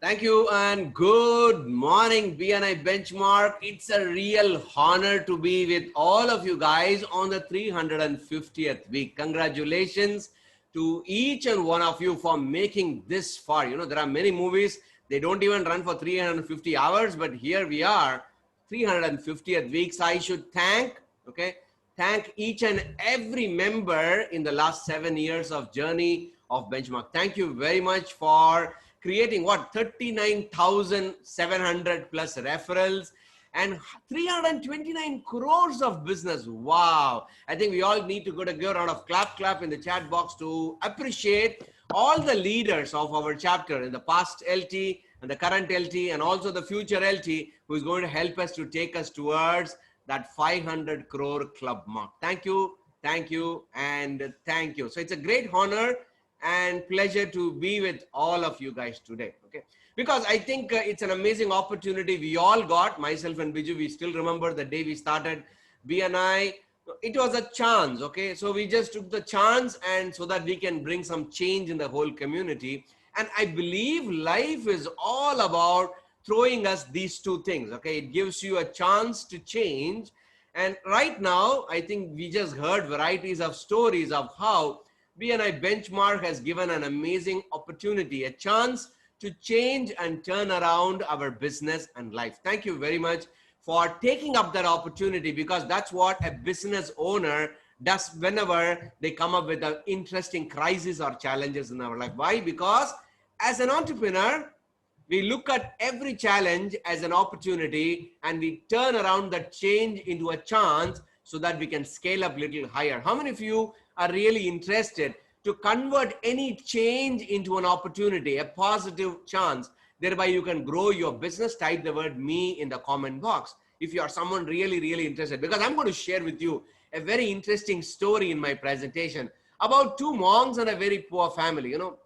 Thank you and good morning, BNI Benchmark. It's a real honor to be with all of you guys on the 350th week. Congratulations to each and one of you for making this far. You know, there are many movies, they don't even run for 350 hours, but here we are, 350th weeks. I should thank each and every member in the last 7 years of journey of Benchmark. Thank you very much for creating what 39,700 plus referrals and 329 crores of business. Wow. I think we all need to go to give a round of clap in the chat box to appreciate all the leaders of our chapter in the past LT and the current LT and also the future LT who is going to help us to take us towards that 500 crore club mark. Thank you, and thank you. So it's a great honor and pleasure to be with all of you guys today, okay? Because I think it's an amazing opportunity we all got, myself and Biju. We still remember the day we started BNI. It was a chance, okay? So we just took the chance and so that we can bring some change in the whole community. And I believe life is all about throwing us these two things, okay? It gives you a chance to change. And right now, I think we just heard varieties of stories of how BNI Benchmark has given an amazing opportunity, a chance to change and turn around our business and life. Thank you very much for taking up that opportunity, because that's what a business owner does whenever they come up with an interesting crisis or challenges in our life. Why? Because as an entrepreneur, we look at every challenge as an opportunity and we turn around that change into a chance so that we can scale up a little higher. How many of you are really interested to convert any change into an opportunity, a positive chance? Thereby you can grow your business. Type the word me in the comment box if you are someone really interested, because I'm going to share with you a very interesting story in my presentation about two monks and a very poor family. You know,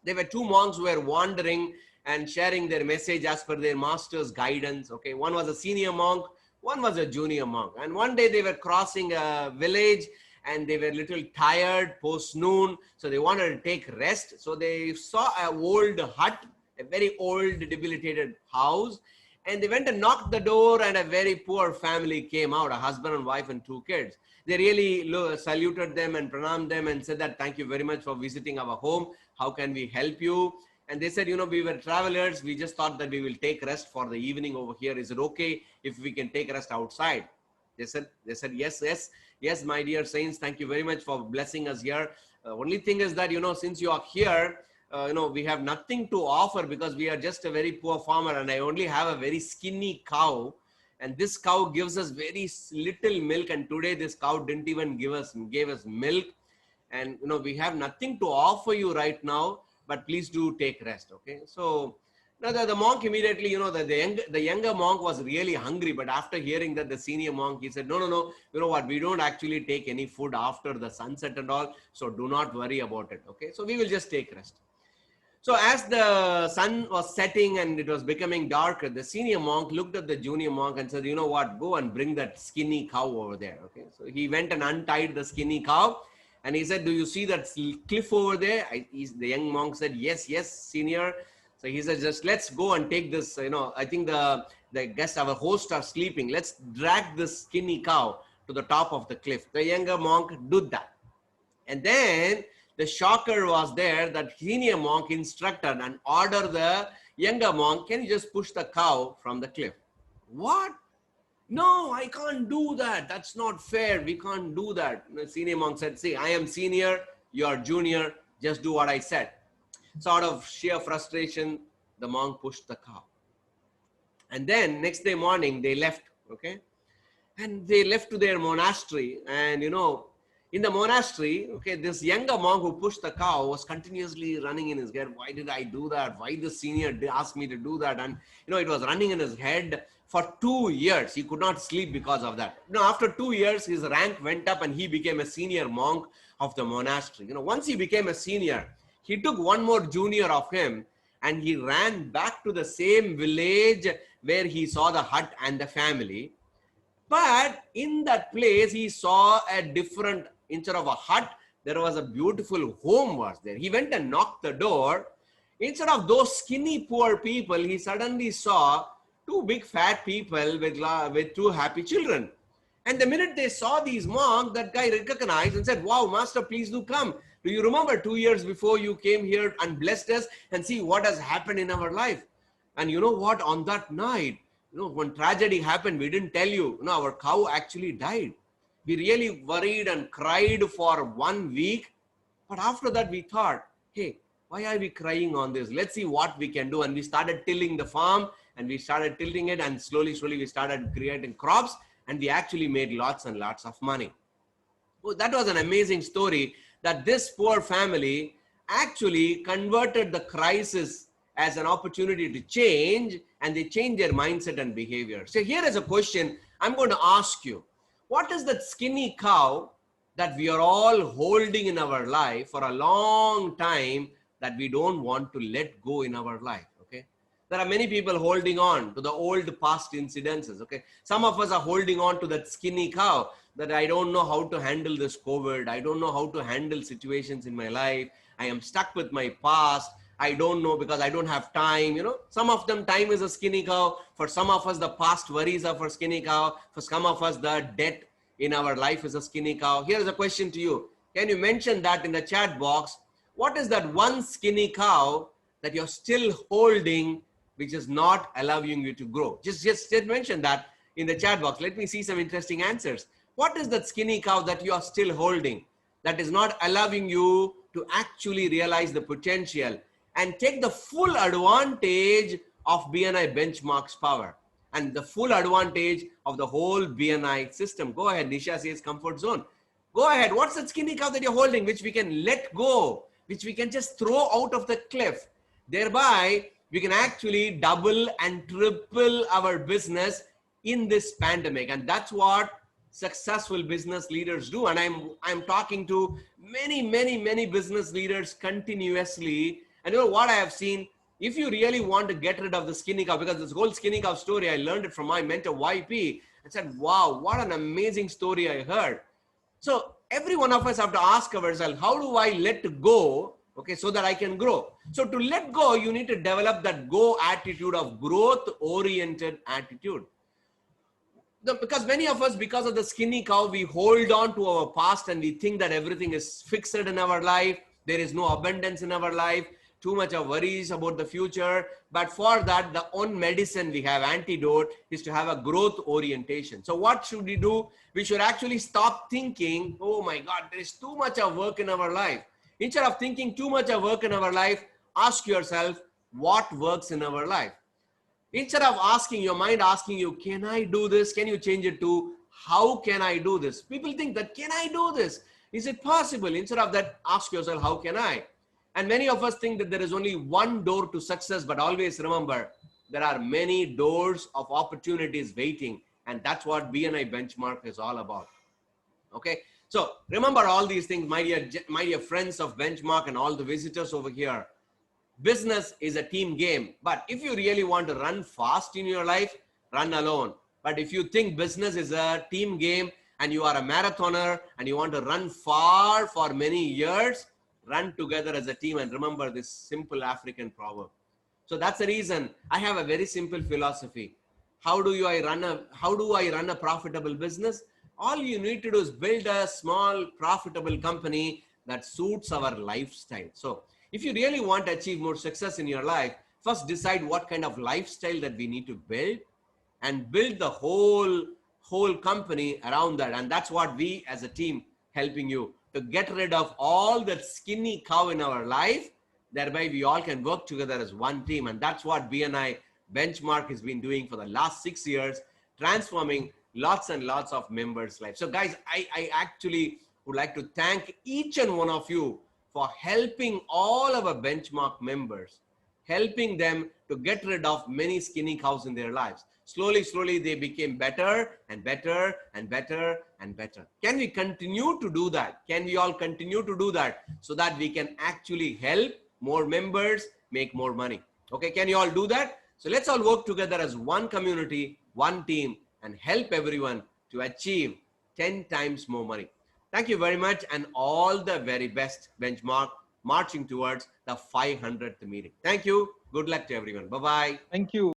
there were two monks who were wandering and sharing their message as per their master's guidance. Okay, one was a senior monk, one was a junior monk, and one day they were crossing a village and they were a little tired post noon, so they wanted to take rest. So they saw an old hut, a very old debilitated house, and they went and knocked the door, and a very poor family came out, a husband and wife and two kids. They really saluted them and pranamed them and said that thank you very much for visiting our home. How can we help you? And they said, you know, we were travelers. We just thought that we will take rest for the evening over here. Is it okay if we can take rest outside? They said, yes, my dear saints. Thank you very much for blessing us here. Only thing is that, you know, since you are here, you know, we have nothing to offer because we are just a very poor farmer and I only have a very skinny cow. And this cow gives us very little milk. And today this cow didn't even gave us milk. And, you know, we have nothing to offer you right now, but please do take rest. Okay. So now the monk immediately, you know, the younger monk was really hungry, but after hearing that the senior monk, he said, no, you know what, we don't actually take any food after the sunset and all. So do not worry about it. Okay. So we will just take rest. So as the sun was setting and it was becoming darker, the senior monk looked at the junior monk and said, you know what, go and bring that skinny cow over there. Okay. So he went and untied the skinny cow. And he said, do you see that cliff over there? The young monk said, yes, senior. So he said, just let's go and take this, you know, I think the guests, our hosts are sleeping. Let's drag this skinny cow to the top of the cliff. The younger monk did that. And then the shocker was there that senior monk instructed and ordered the younger monk, can you just push the cow from the cliff? What? No, I can't do that. That's not fair. We can't do that. The senior monk said, see, I am senior, you are junior. Just do what I said. So out of sheer frustration, the monk pushed the cow. And then next day morning, they left, okay? And they left to their monastery. And, you know, in the monastery, okay, this younger monk who pushed the cow was continuously running in his head. Why did I do that? Why the senior asked me to do that? And, you know, it was running in his head for 2 years. He could not sleep because of that. You know, after 2 years, his rank went up and he became a senior monk of the monastery. You know, once he became a senior, he took one more junior of him and he ran back to the same village where he saw the hut and the family. But in that place, he saw a different, instead of a hut, there was a beautiful home was there. He went and knocked the door. Instead of those skinny poor people, he suddenly saw two big fat people with two happy children. And the minute they saw these monks, that guy recognized and said, wow, master, please do come. Do you remember 2 years before you came here and blessed us, and see what has happened in our life? And you know what? On that night, when tragedy happened, we didn't tell you, our cow actually died. We really worried and cried for 1 week. But after that, we thought, hey, why are we crying on this? Let's see what we can do. And we started tilling the farm, and we started tilting it, and slowly, we started creating crops, and we actually made lots and lots of money. Well, that was an amazing story, that this poor family actually converted the crisis as an opportunity to change, and they changed their mindset and behavior. So here is a question I'm going to ask you. What is that skinny cow that we are all holding in our life for a long time that we don't want to let go in our life? Okay. There are many people holding on to the old past incidences. Okay. Some of us are holding on to that skinny cow, that I don't know how to handle this COVID. I don't know how to handle situations in my life. I am stuck with my past. I don't know because I don't have time. Some of them, time is a skinny cow. For some of us, the past worries are for skinny cow. For some of us, the debt in our life is a skinny cow. Here is a question to you. Can you mention that in the chat box? What is that one skinny cow that you're still holding, which is not allowing you to grow? Just mention that in the chat box. Let me see some interesting answers. What is that skinny cow that you are still holding that is not allowing you to actually realize the potential and take the full advantage of BNI Benchmark's power and the full advantage of the whole BNI system? Go ahead. Nisha says comfort zone. Go ahead. What's that skinny cow that you're holding, which we can let go, which we can just throw out of the cliff? Thereby, we can actually double and triple our business in this pandemic. And that's what successful business leaders do. And I'm talking to many business leaders continuously. And you know what I have seen? If you really want to get rid of the skinny cow, because this whole skinny cow story, I learned it from my mentor, YP. I said, wow, what an amazing story I heard. So every one of us have to ask ourselves, how do I let go, okay, so that I can grow? So to let go, you need to develop that go attitude of growth-oriented attitude. Because many of us, because of the skinny cow, we hold on to our past and we think that everything is fixed in our life. There is no abundance in our life. Too much of worries about the future. But for that, the own medicine we have, antidote, is to have a growth orientation. So what should we do? We should actually stop thinking, oh my God, there is too much of work in our life. Instead of thinking too much of work in our life, ask yourself, what works in our life? Instead of asking your mind, asking you, can I do this? Can you change it to, how can I do this? People think that, can I do this? Is it possible? Instead of that, ask yourself, how can I? And many of us think that there is only one door to success, but always remember, there are many doors of opportunities waiting. And that's what BNI Benchmark is all about. Okay. So remember all these things, my dear friends of Benchmark and all the visitors over here. Business is a team game, but if you really want to run fast in your life, run alone. But if you think business is a team game and you are a marathoner and you want to run far for many years, run together as a team. And remember this simple African proverb. So that's the reason I have a very simple philosophy. How do I run a profitable business? All you need to do is build a small profitable company that suits our lifestyle. So if you really want to achieve more success in your life, first decide what kind of lifestyle that we need to build and build the whole company around that. And that's what we as a team helping you to get rid of all that skinny cow in our life. Thereby we all can work together as one team. And that's what BNI Benchmark has been doing for the last 6 years, transforming lots and lots of members' lives. So guys, I actually would like to thank each and one of you for helping all our Benchmark members, helping them to get rid of many skinny cows in their lives. Slowly, they became better and better and better and better. Can we continue to do that? Can we all continue to do that so that we can actually help more members make more money? Okay, can you all do that? So let's all work together as one community, one team, and help everyone to achieve 10 times more money. Thank you very much and all the very best, Benchmark. marching towards the 500th meeting. Thank you. Good luck to everyone. Bye-bye. Thank you.